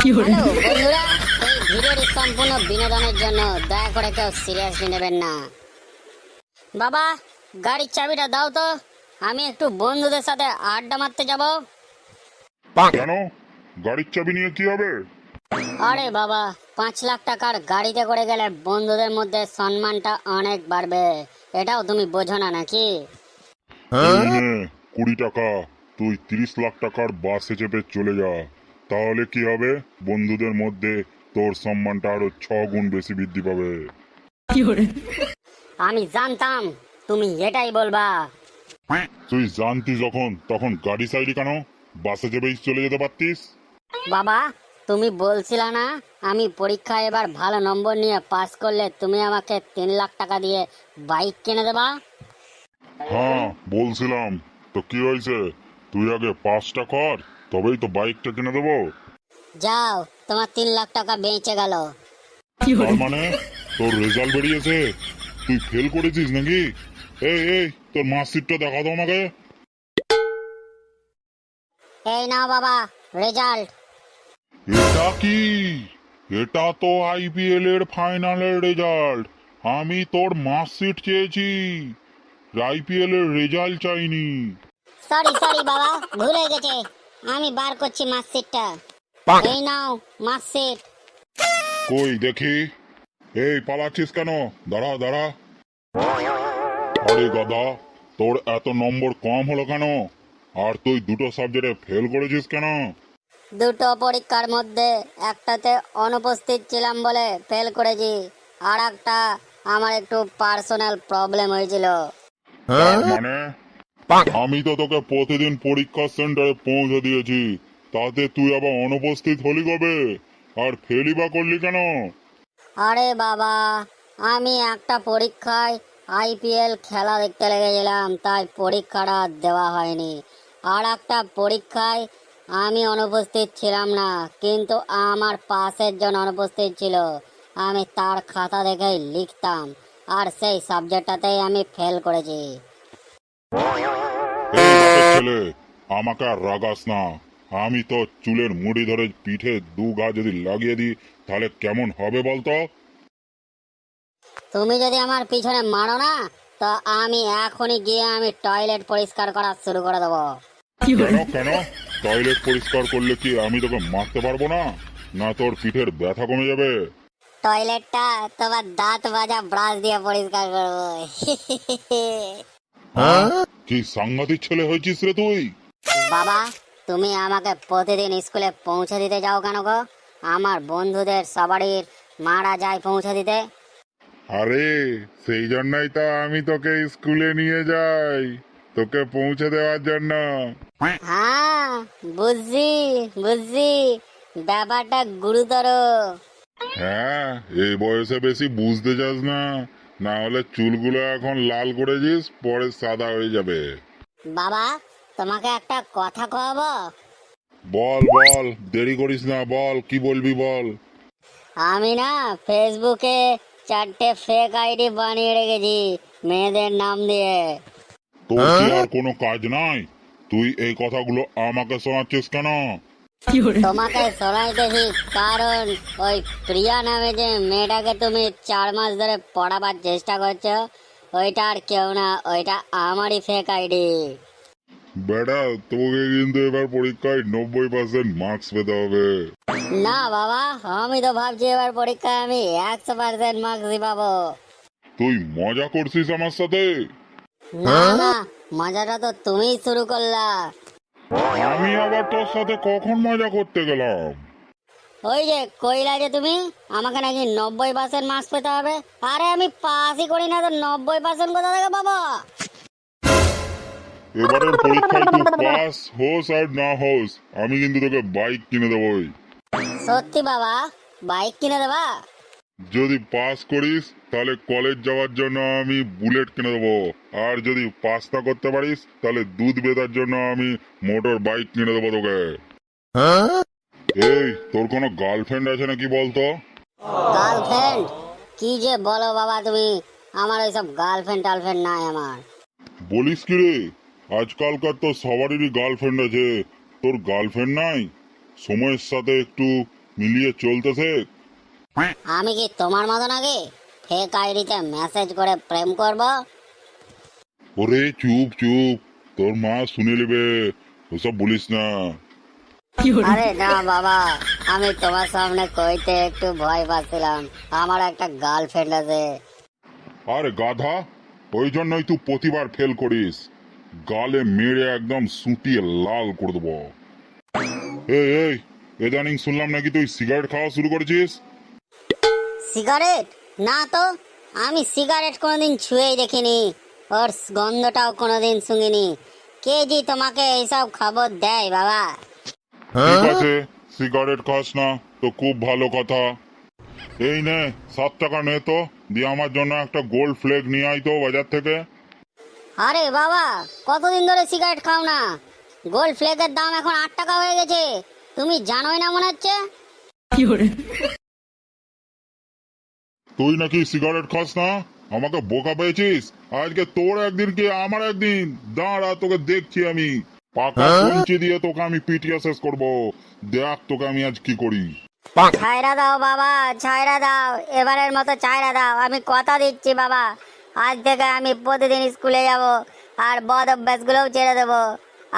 Hello বন্ধুরা, এই ভিডিওটি সম্পূর্ণ বিনোদনের জন্য, দয়া করে কেউ সিরিয়াসলি নেবেন না। বাবা, গাড়ির চাবিটা দাও তো, আমি একটু বন্ধুদের সাথে আড্ডা মারতে যাব। কেন? গাড়ির চাবি নিয়ে কি হবে? আরে বাবা, 5 লাখ টাকার গাড়িতে করে গেলে বন্ধুদের মধ্যে সম্মানটা অনেক বাড়বে, এটাও তুমি বোঝো না নাকি? এই নে 20 টাকা, তুই 30 লাখ টাকার বাসে চেপে চলে যা। তাহলে কি হবে? বন্ধুদের মধ্যে তোর সম্মানটা আরো 6 গুণ বেশি বৃদ্ধি পাবে। আমি জানতাম তুমি এটাই বলবা। তুই জানতি যখন, তখন গাড়ি চাইলি কেন? বাসে চেপেই চলে যেতে পারতিস। বাবা, তুমি বলছিলা না আমি পরীক্ষায় এবার ভালো নম্বর নিয়ে পাস করলে তুমি আমাকে 3 লাখ টাকা দিয়ে বাইক কিনে দেবা? হ্যাঁ বলছিলাম, তো কি হয়েছে? তুই আগে পাসটা কর, তবেই তো বাইকটা কিনে দেবো। যাও, তোমার 3 লাখ টাকা বেঁচে গেল। তার মানে তোর রেজাল্ট বেরিয়েছে, তুই ফেল করেছিস নাকি? এই তোর মার্কশিটটা দেখা তো আমাকে। এই নাও বাবা, রেজাল্ট। এটা কি? এটা তো আইপিএল এর ফাইনালের রেজাল্ট। আমি তোর মার্কশিট চেয়েছি, আইপিএল এর রেজাল্ট চাইনি। সরি সরি বাবা, ভুলে গেছে। আমি বার করছি মার্কশিটটা। এই নাও মার্কশিট। কই দেখি। এই পালাচ্ছিস কেন? দাঁড়া দাঁড়া। আরে গাদা, তোর এত নম্বর কম হলো কেন? আর তুই দুটো সাবজেক্টে ফেল করেছিস কেন? দুটো পরীক্ষার মধ্যে একটাতে অনুপস্থিত ছিলাম বলে ফেল করেছি, আর একটা আমার একটু পার্সোনাল প্রবলেম হয়েছিল। তার মানে আমি তো তোকে প্রতিদিন পরীক্ষা সেন্টারে পৌঁছে দিয়েছি, তাতে তুই আবার অনুপস্থিত হলি কবে? আর ফেলি বা করলি কেন? আরে বাবা, আমি একটা পরীক্ষায় আইপিএল খেলা দেখতে লেগেছিলাম, তাই পরীক্ষাটা দেওয়া হয়নি। আর একটা পরীক্ষায় আমি অনুপস্থিত ছিলাম না, কিন্তু আমার পাশের জন অনুপস্থিত ছিল। আমি তার খাতা দেখেই লিখতাম, আর সেই সাবজেক্টটাতেই আমি ফেল করেছি। এই বাপের ছেলে, আমাকে আর রাগাস না। আমি তো চুলের মুড়ি ধরে পিঠে 2 ঘা যদি লাগিয়ে দিই, তাহলে কেমন হবে বলতো? তুমি যদি আমার পিছনে মারো না, তো আমি এখনই গিয়ে আমি টয়লেট পরিষ্কার করা শুরু করে দেবো। কেন কেন? টয়লেট পরিষ্কার করলে কি আমি তোকে মারতে পারবো না? না তোর পিঠের ব্যথা কমে যাবে? টয়লেটটা তোমার দাঁত মাজা ব্রাশ দিয়ে পরিষ্কার করবো। হ্যাঁ, কি সাংঘাতিক ছেলে হয়েছিস রে তুই। বাবা, তুমি আমাকে প্রতিদিন স্কুলে পৌঁছে দিতে যাও কেন গো? আমার বন্ধুদের সবারই মারা যায় পৌঁছে দিতে। আরে সেই জন্যই তো আমি তোকে স্কুলে নিয়ে যাই, তোকে পৌঁছে দেওয়ার জন্য। হ্যাঁ, বুঝছি বুঝছি, ব্যাপারটা গুরুতর। হ্যাঁ, এই বয়সে বেশি বুঝতে চাস না, না হলে চুলগুলো এখন লাল করেছিস, পরে সাদা হয়ে যাবে। বাবা, তোমাকে একটা কথা কব। বল বল, দেরি করিস না, বল কি বলবি বল। আমি না ফেসবুকে 4টে ফেক আইডি বানিয়ে রেখেছি, মেয়েদের নাম দিয়ে। তোর কি আর কোনো কাজ নাই? তুই এই কথাগুলো আমাকে শোনাচ্ছিস কেন? তোমাকে শোনাইতেছি কারণ ওই প্রিয়া নামে যে মেয়েটাকে তুমি 4 মাস ধরে পড়াবার চেষ্টা করছো, ওইটা আর কেউ না, ওইটা আমারই ফেক আইডি। বেটা, তোকে কিন্তু এবার পরীক্ষায় 90% মার্কস পেতে হবে। না বাবা, আমি তো ভাবছি এবার পরীক্ষায় আমি 100% মার্কসই পাবো। তুই মজা করছিস আমার সাথে? না না, মজাটা তো তুমিই শুরু করলা। আমি আবার তোর সাথে কখন মজা করতে গেলাম? ওই যে কইলা যে তুমি আমাকে নাকি 90% মার্কস পেতে হবে, আরে আমি পাসই করি না, তো 90% কোথা থেকে পাবো? এবারের পরীক্ষায় তুই পাস হোস আর না হোস, আমি কিন্তু তোকে বাইক কিনে দেবই। সত্যি বাবা, বাইক কিনে দেবা? যদি পাস করিস তাহলে কলেজ যাওয়ার জন্য আমি বুলেট কিনে দেবো, আর যদি পাস না করতে পারিস তাহলে দুধ বেচার জন্য আমি মোটর বাইক কিনে দেবো তোকে। এই, তোর কোনো গার্লফ্রেন্ড আছে নাকি বলতো? গার্লফ্রেন্ড? কি যে বলো বাবা তুমি, আমার ওইসব গার্লফ্রেন্ড টার্লফ্রেন্ড নাই আমার। বলিস কি রে? আজকালকার তো সবারই গার্লফ্রেন্ড আছে, তোর গার্লফ্রেন্ড নাই? সময়ের সাথে একটু মিলিয়ে চলতেছে। আমি কি তোমার মতো নাকি ফেক আইডিতে মেসেজ করে প্রেম করব? ওরে চুপ চুপ, তোর মা শুনে নেবে, ওসব বলিস না। আরে না বাবা, আমি তোমার সামনে কইতে একটু ভয় পাচ্ছিলাম। আমার একটা গার্লফ্রেন্ড আছে। আরে গাধা, ওই জন্যই তুই প্রতিবার ফেল করিস। গালে মেরে একদম সুটিয়ে লাল করে দেবো। এই এই, ইদানিং শুনলাম নাকি তুই সিগারেট খাওয়া শুরু করেছিস। সিগারেট? না তো, আমি সিগারেট কোনোদিন ছুঁয়েই দেখিনি, ওর গন্ধটাও কোনোদিন শুনিনি। কে জি তোমাকে এইসব খবর দেয় বাবা? ঠিক আছে, সিগারেট খাস না তো খুব ভালো কথা। এই নে, 7 টাকা নে তো, দিয়ে আমার জন্য একটা গোল্ড ফ্লেগ নিয়ে আয় তো বাজার থেকে। আরে বাবা, কতদিন ধরে সিগারেট খাও না? গোল্ড ফ্লেগের দাম এখন 8 টাকা হয়ে গেছে, তুমি জানোই না মনে হচ্ছে। তুই নাকি সিগারেট খাস না, আমাকে বোকা পেয়েছিস। আজকে তোর একদিন কি আমার একদিন, দাঁড়া তোকে দেখছি আমি। পাকা কঞ্চি দিয়ে তোকে আমি পিটিয়ে শেষ করবো। দেখ তোকে আমি আজ কি করি। ছাইরা দাও বাবা, ছাইরা দাও, এবারের মতো ছাইরা দাও। আমি কথা দিচ্ছি বাবা, আজ থেকে আমি প্রতিদিন স্কুলে যাব, আর বদ অভ্যাসগুলোও ছেড়ে দেবো,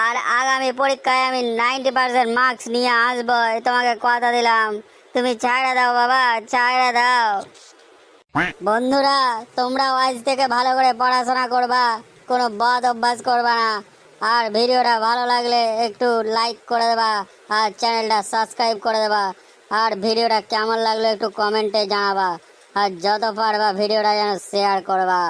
আর আগামী পরীক্ষায় আমি 90% মার্কস নিয়ে আসবো, এই তোমাকে কথা দিলাম। তুমি ছাইরা দাও বাবা, ছাইরা দাও। বন্ধুরা, তোমরাও আজ থেকে ভালো করে পড়াশোনা করবা, কোনো বদ অভ্যাস করবা না। আর ভিডিওটা ভালো লাগলে একটু লাইক করে দেবা, আর চ্যানেলটা সাবস্ক্রাইব করে দেবা। আর ভিডিওটা কেমন লাগলো একটু কমেন্টে জানাবা, আর যত পারবা ভিডিওটা যেন শেয়ার করবা।